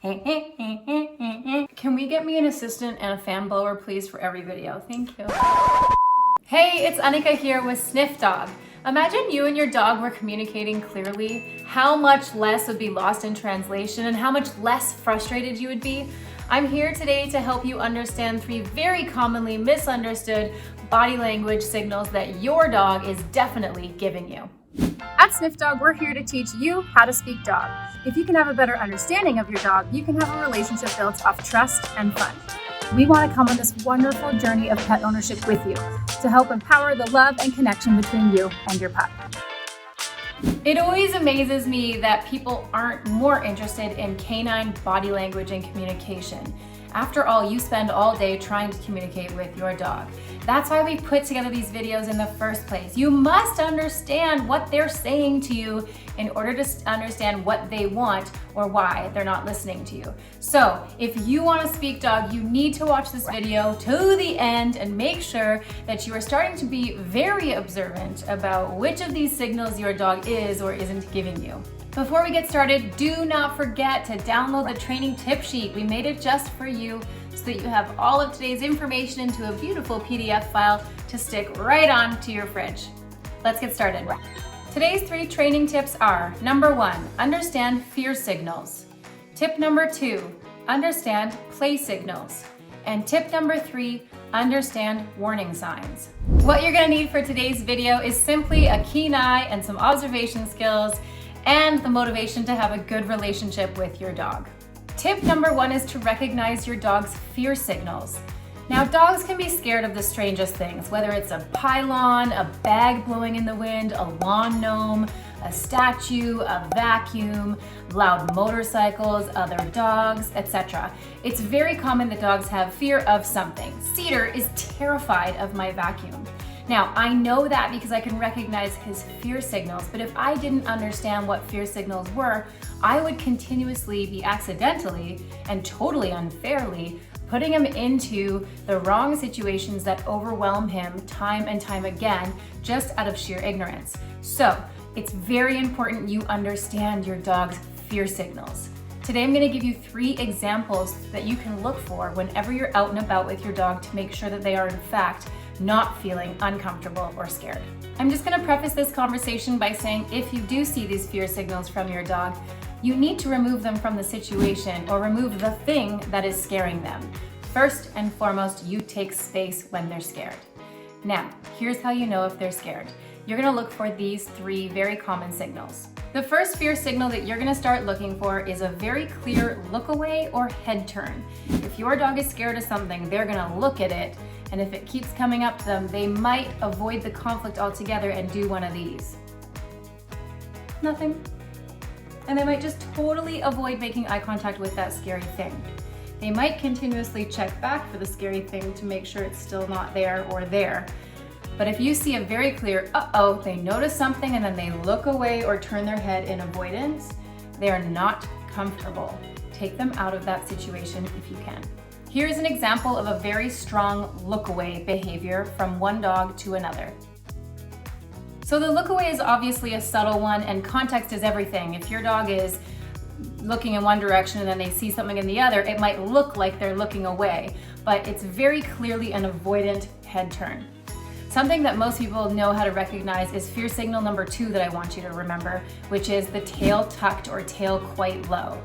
Can we get me an assistant and a fan blower, please, for every video? Thank you. Hey, it's Annika here with Sniffdog. Imagine you and your dog were communicating clearly, how much less would be lost in translation and how much less frustrated you would be. I'm here today to help you understand 3 very commonly misunderstood body language signals that your dog is definitely giving you. At Sniffdog, we're here to teach you how to speak dog. If you can have a better understanding of your dog, you can have a relationship built off trust and fun. We want to come on this wonderful journey of pet ownership with you to help empower the love and connection between you and your pup. It always amazes me that people aren't more interested in canine body language and communication. After all, you spend all day trying to communicate with your dog. That's why we put together these videos in the first place. You must understand what they're saying to you in order to understand what they want or why they're not listening to you. So if you want to speak dog, you need to watch this video to the end and make sure that you are starting to be very observant about which of these signals your dog is or isn't giving you. Before we get started, do not forget to download the training tip sheet. We made it just for you so that you have all of today's information into a beautiful PDF file to stick right on to your fridge. Let's get started. Today's 3 training tips are: number 1, understand fear signals. Tip number 2, understand play signals. And tip number 3, understand warning signs. What you're gonna need for today's video is simply a keen eye and some observation skills and the motivation to have a good relationship with your dog. Tip number 1 is to recognize your dog's fear signals. Now, dogs can be scared of the strangest things, whether it's a pylon, a bag blowing in the wind, a lawn gnome, a statue, a vacuum, loud motorcycles, other dogs, etc. It's very common that dogs have fear of something. Cedar is terrified of my vacuum. Now, I know that because I can recognize his fear signals, but if I didn't understand what fear signals were, I would continuously be accidentally and totally unfairly putting him into the wrong situations that overwhelm him time and time again, just out of sheer ignorance. So, it's very important you understand your dog's fear signals. Today I'm going to give you 3 examples that you can look for whenever you're out and about with your dog to make sure that they are in fact not feeling uncomfortable or scared. I'm just going to preface this conversation by saying if you do see these fear signals from your dog, you need to remove them from the situation or remove the thing that is scaring them. First and foremost, you take space when they're scared. Now, here's how you know if they're scared. You're going to look for these 3 very common signals. The first fear signal that you're going to start looking for is a very clear look away or head turn. If your dog is scared of something, they're going to look at it, and if it keeps coming up to them, they might avoid the conflict altogether and do one of these. Nothing. And they might just totally avoid making eye contact with that scary thing. They might continuously check back for the scary thing to make sure it's still not there or there. But if you see a very clear uh-oh, they notice something and then they look away or turn their head in avoidance, they are not comfortable. Take them out of that situation if you can. Here's an example of a very strong look away behavior from one dog to another. So the look away is obviously a subtle one, and context is everything. If your dog is looking in one direction and then they see something in the other, it might look like they're looking away, but it's very clearly an avoidant head turn. Something that most people know how to recognize is fear signal number 2 that I want you to remember, which is the tail tucked or tail quite low.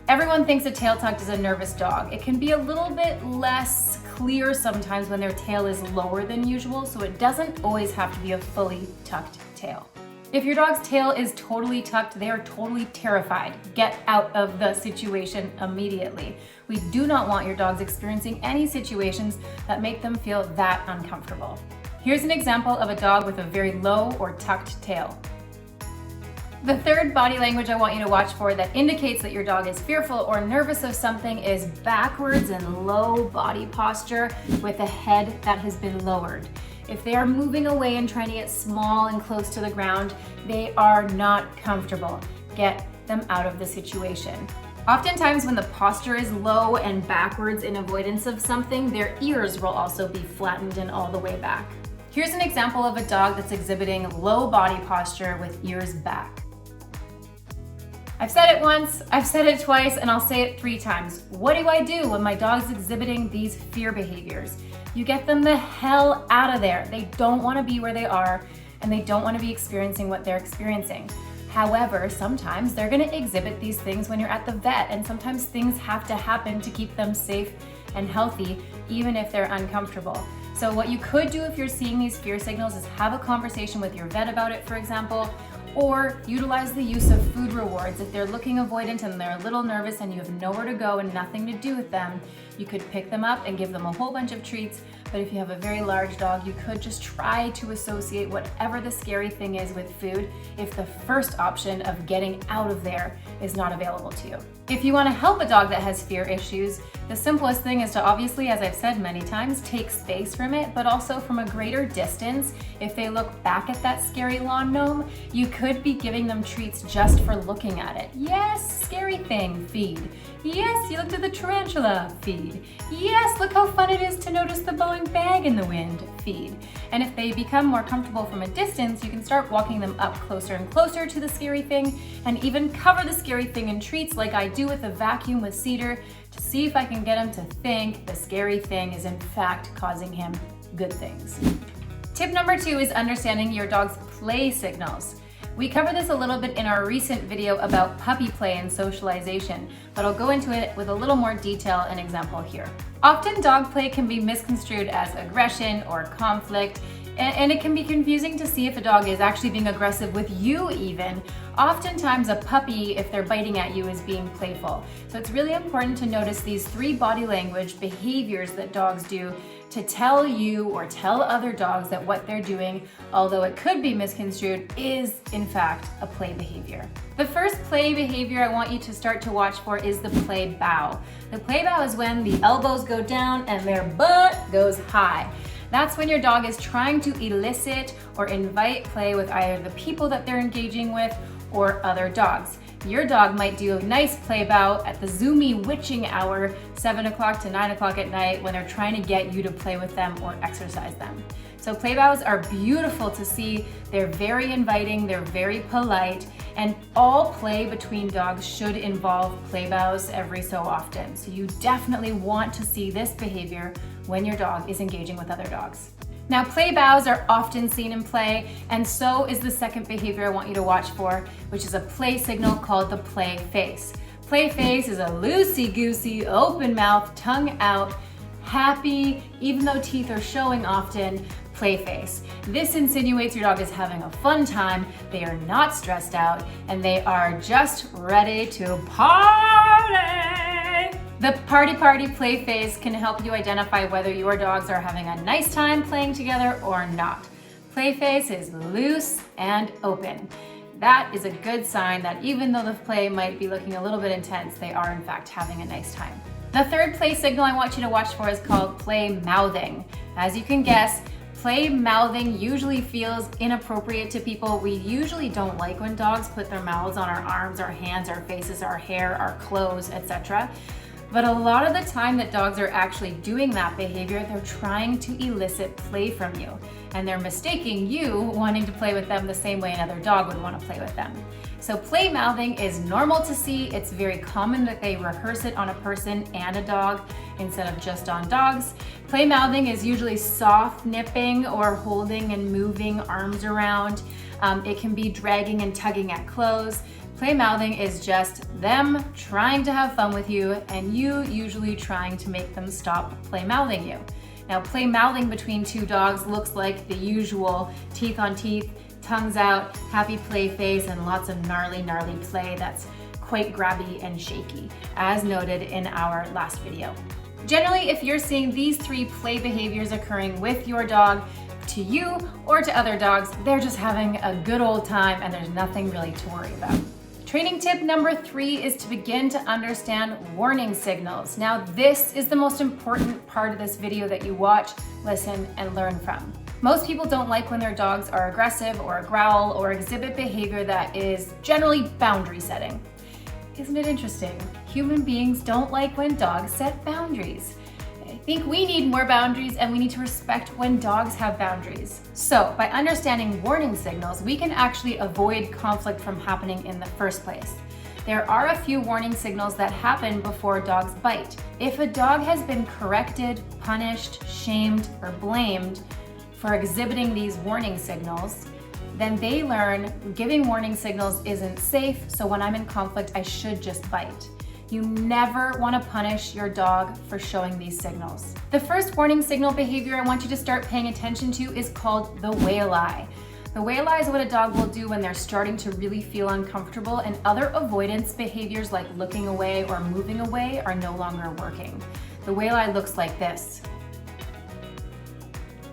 Everyone thinks a tail tucked is a nervous dog. It can be a little bit less clear sometimes when their tail is lower than usual, so it doesn't always have to be a fully tucked tail. If your dog's tail is totally tucked, they are totally terrified. Get out of the situation immediately. We do not want your dogs experiencing any situations that make them feel that uncomfortable. Here's an example of a dog with a very low or tucked tail. The third body language I want you to watch for that indicates that your dog is fearful or nervous of something is backwards and low body posture with a head that has been lowered. If they are moving away and trying to get small and close to the ground, they are not comfortable. Get them out of the situation. Oftentimes when the posture is low and backwards in avoidance of something, their ears will also be flattened and all the way back. Here's an example of a dog that's exhibiting low body posture with ears back. I've said it once, I've said it twice, and I'll say it 3 times. What do I do when my dog's exhibiting these fear behaviors? You get them the hell out of there. They don't want to be where they are, and they don't want to be experiencing what they're experiencing. However, sometimes they're going to exhibit these things when you're at the vet, and sometimes things have to happen to keep them safe and healthy, even if they're uncomfortable. So what you could do if you're seeing these fear signals is have a conversation with your vet about it, for example, or utilize the use of food rewards. If they're looking avoidant and they're a little nervous and you have nowhere to go and nothing to do with them, you could pick them up and give them a whole bunch of treats. But if you have a very large dog, you could just try to associate whatever the scary thing is with food if the first option of getting out of there is not available to you. If you want to help a dog that has fear issues, the simplest thing is to obviously, as I've said many times, take space from it, but also from a greater distance. If they look back at that scary lawn gnome, you could be giving them treats just for looking at it. Yes, scary thing, feed. Yes, you looked at the tarantula, feed. Yes, look how fun it is to notice the blowing bag in the wind, feed. And if they become more comfortable from a distance, you can start walking them up closer and closer to the scary thing, and even cover the scary thing in treats like I do with a vacuum with Cedar, to see if I can get him to think the scary thing is in fact causing him good things. Tip number 2 is understanding your dog's play signals. We covered this a little bit in our recent video about puppy play and socialization, but I'll go into it with a little more detail and example here. Often dog play can be misconstrued as aggression or conflict, and it can be confusing to see if a dog is actually being aggressive with you even. Oftentimes a puppy, if they're biting at you, is being playful. So it's really important to notice these 3 body language behaviors that dogs do to tell you or tell other dogs that what they're doing, although it could be misconstrued, is in fact a play behavior. The first play behavior I want you to start to watch for is the play bow. The play bow is when the elbows go down and their butt goes high. That's when your dog is trying to elicit or invite play with either the people that they're engaging with or other dogs. Your dog might do a nice play bow at the zoomy witching hour, 7 o'clock to 9 o'clock at night, when they're trying to get you to play with them or exercise them. So play bows are beautiful to see. They're very inviting, they're very polite, and all play between dogs should involve play bows every so often. So you definitely want to see this behavior when your dog is engaging with other dogs. Now, play bows are often seen in play, and so is the second behavior I want you to watch for, which is a play signal called the play face. Play face is a loosey-goosey, open mouth, tongue out, happy, even though teeth are showing often, play face. This insinuates your dog is having a fun time, they are not stressed out, and they are just ready to party. The party play face can help you identify whether your dogs are having a nice time playing together or not. Play face is loose and open. That is a good sign that even though the play might be looking a little bit intense, they are in fact having a nice time. The third play signal I want you to watch for is called play mouthing. As you can guess, play mouthing usually feels inappropriate to people. We usually don't like when dogs put their mouths on our arms, our hands, our faces, our hair, our clothes, etc. But a lot of the time that dogs are actually doing that behavior, they're trying to elicit play from you. And they're mistaking you wanting to play with them the same way another dog would want to play with them. So play mouthing is normal to see. It's very common that they rehearse it on a person and a dog instead of just on dogs. Play mouthing is usually soft nipping or holding and moving arms around. It can be dragging and tugging at clothes. Play mouthing is just them trying to have fun with you and you usually trying to make them stop play mouthing you. Now, play mouthing between 2 dogs looks like the usual teeth on teeth, tongues out, happy play face, and lots of gnarly play that's quite grabby and shaky, as noted in our last video. Generally, if you're seeing these 3 play behaviors occurring with your dog, to you or to other dogs, they're just having a good old time and there's nothing really to worry about. Training tip number 3 is to begin to understand warning signals. Now, this is the most important part of this video that you watch, listen, and learn from. Most people don't like when their dogs are aggressive or growl or exhibit behavior that is generally boundary setting. Isn't it interesting? Human beings don't like when dogs set boundaries. I think we need more boundaries and we need to respect when dogs have boundaries. So by understanding warning signals, we can actually avoid conflict from happening in the first place. There are a few warning signals that happen before dogs bite. If a dog has been corrected, punished, shamed, or blamed for exhibiting these warning signals, then they learn giving warning signals isn't safe, so when I'm in conflict, I should just bite. You never want to punish your dog for showing these signals. The first warning signal behavior I want you to start paying attention to is called the whale eye. The whale eye is what a dog will do when they're starting to really feel uncomfortable, and other avoidance behaviors like looking away or moving away are no longer working. The whale eye looks like this.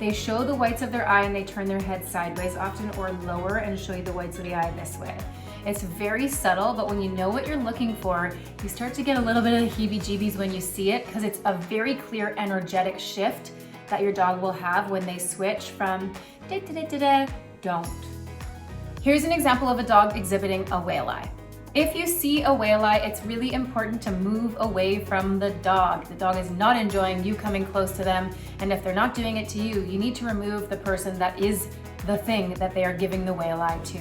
They show the whites of their eye and they turn their head sideways often or lower and show you the whites of the eye this way. It's very subtle, but when you know what you're looking for, you start to get a little bit of the heebie-jeebies when you see it, because it's a very clear energetic shift that your dog will have when they switch from da-da-da-da-da, don't. Here's an example of a dog exhibiting a whale eye. If you see a whale eye, it's really important to move away from the dog. The dog is not enjoying you coming close to them, and if they're not doing it to you, you need to remove the person that is the thing that they are giving the whale eye to.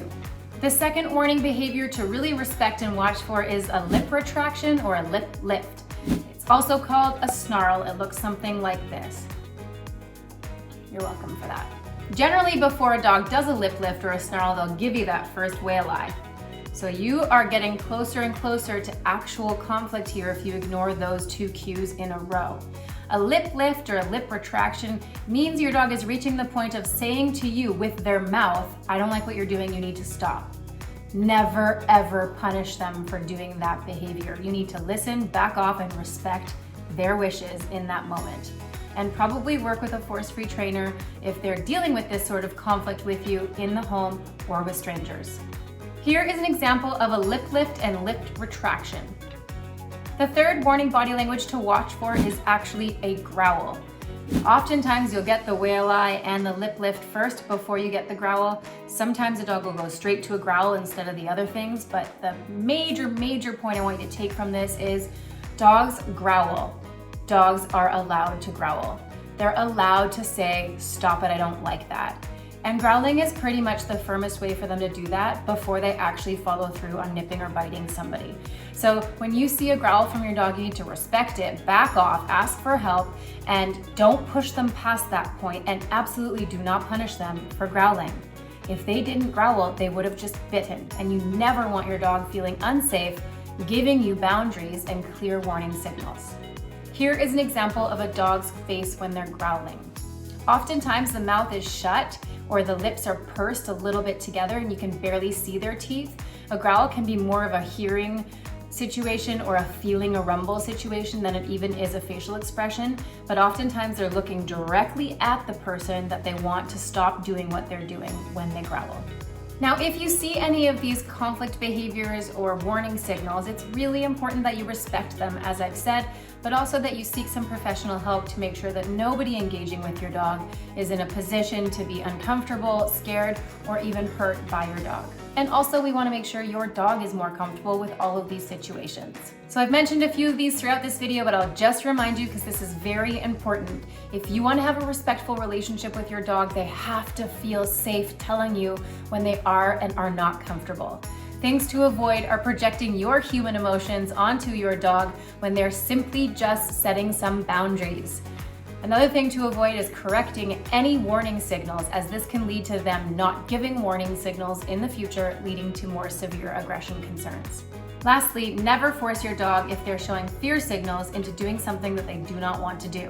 The second warning behavior to really respect and watch for is a lip retraction or a lip lift. It's also called a snarl. It looks something like this. You're welcome for that. Generally, before a dog does a lip lift or a snarl, they'll give you that first whale eye. So you are getting closer and closer to actual conflict here if you ignore those two cues in a row. A lip lift or a lip retraction means your dog is reaching the point of saying to you with their mouth, I don't like what you're doing, you need to stop. Never ever punish them for doing that behavior. You need to listen, back off, and respect their wishes in that moment. And probably work with a force-free trainer if they're dealing with this sort of conflict with you in the home or with strangers. Here is an example of a lip lift and lip retraction. The third warning body language to watch for is actually a growl. Oftentimes you'll get the whale eye and the lip lift first before you get the growl. Sometimes a dog will go straight to a growl instead of the other things, but the major point I want you to take from this is dogs growl. Dogs are allowed to growl. They're allowed to say, stop it, I don't like that. And growling is pretty much the firmest way for them to do that before they actually follow through on nipping or biting somebody. So when you see a growl from your dog, you need to respect it, back off, ask for help, and don't push them past that point, and absolutely do not punish them for growling. If they didn't growl, they would have just bitten, and you never want your dog feeling unsafe, giving you boundaries and clear warning signals. Here is an example of a dog's face when they're growling. Oftentimes the mouth is shut or the lips are pursed a little bit together and you can barely see their teeth. A growl can be more of a hearing situation or a feeling a rumble situation than it even is a facial expression, but oftentimes they're looking directly at the person that they want to stop doing what they're doing when they growl. Now, if you see any of these conflict behaviors or warning signals, it's really important that you respect them, as I've said, but also that you seek some professional help to make sure that nobody engaging with your dog is in a position to be uncomfortable, scared, or even hurt by your dog. And also, we want to make sure your dog is more comfortable with all of these situations. So I've mentioned a few of these throughout this video, but I'll just remind you because this is very important. If you want to have a respectful relationship with your dog, they have to feel safe telling you when they are and are not comfortable. Things to avoid are projecting your human emotions onto your dog when they're simply just setting some boundaries. Another thing to avoid is correcting any warning signals, as this can lead to them not giving warning signals in the future, leading to more severe aggression concerns. Lastly, never force your dog if they're showing fear signals into doing something that they do not want to do.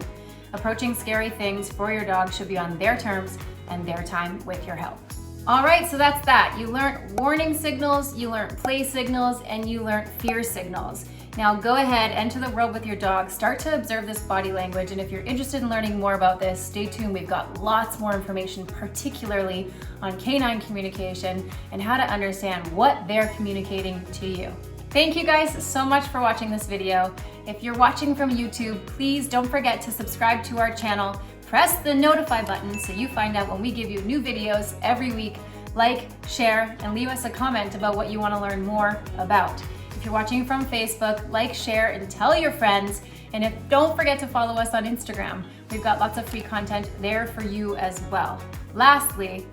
Approaching scary things for your dog should be on their terms and their time with your help. All right, so that's that. You learned warning signals, you learned play signals, and you learned fear signals. Now go ahead, enter the world with your dog, start to observe this body language, and if you're interested in learning more about this, stay tuned. We've got lots more information, particularly on canine communication and how to understand what they're communicating to you. Thank you guys so much for watching this video. If you're watching from YouTube, please don't forget to subscribe to our channel. Press the notify button so you find out when we give you new videos every week. Like, share, and leave us a comment about what you want to learn more about. If you're watching from Facebook, like, share, and tell your friends. And don't forget to follow us on Instagram. We've got lots of free content there for you as well. Lastly,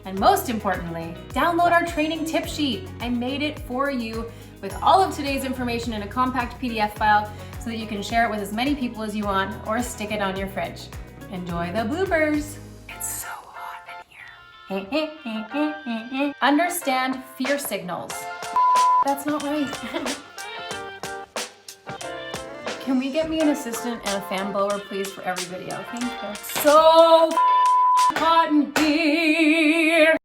And most importantly, download our training tip sheet. I made it for you with all of today's information in a compact PDF file so that you can share it with as many people as you want or stick it on your fridge. Enjoy the bloopers. It's so hot in here. Understand fear signals. That's not right. Can we get me an assistant and a fan blower, please, for every video? Thank you. So hot in here.